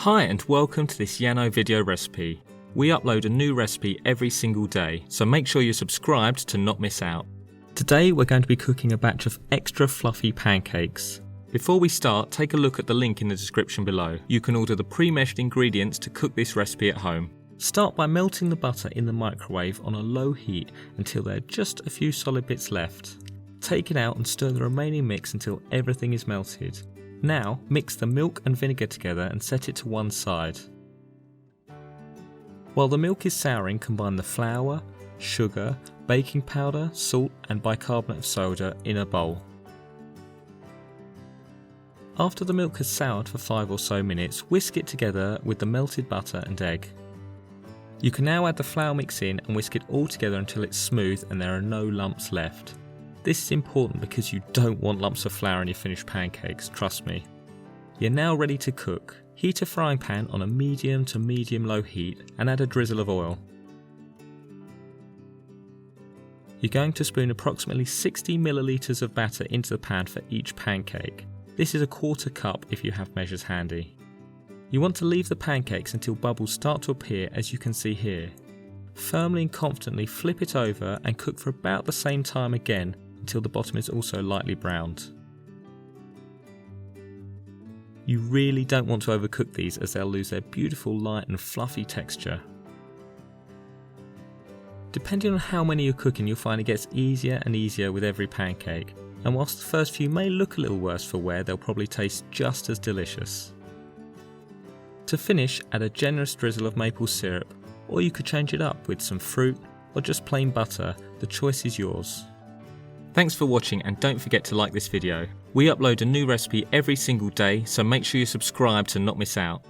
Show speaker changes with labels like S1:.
S1: Hi and welcome to this Yano video recipe. We upload a new recipe every single day, so make sure you're subscribed to not miss out. Today we're going to be cooking a batch of extra fluffy pancakes. Before we start, take a look at the link in the description below. You can order the pre-measured ingredients to cook this recipe at home. Start by melting the butter in the microwave on a low heat until there are just a few solid bits left. Take it out and stir the remaining mix until everything is melted. Now mix the milk and vinegar together and set it to one side. While the milk is souring, combine the flour, sugar, baking powder, salt and bicarbonate of soda in a bowl. After the milk has soured for 5 or so minutes, whisk it together with the melted butter and egg. You can now add the flour mix in and whisk it all together until it's smooth and there are no lumps left. This is important because you don't want lumps of flour in your finished pancakes, trust me. You're now ready to cook. Heat a frying pan on a medium to medium low heat and add a drizzle of oil. You're going to spoon approximately 60 milliliters of batter into the pan for each pancake. This is a 1/4 cup if you have measures handy. You want to leave the pancakes until bubbles start to appear, as you can see here. Firmly and confidently flip it over and cook for about the same time again until the bottom is also lightly browned. You really don't want to overcook these as they'll lose their beautiful light and fluffy texture. Depending on how many you're cooking, you'll find it gets easier and easier with every pancake, and whilst the first few may look a little worse for wear, they'll probably taste just as delicious. To finish, add a generous drizzle of maple syrup, or you could change it up with some fruit or just plain butter. The choice is yours. Thanks for watching and don't forget to like this video. We upload a new recipe every single day, so make sure you subscribe to not miss out.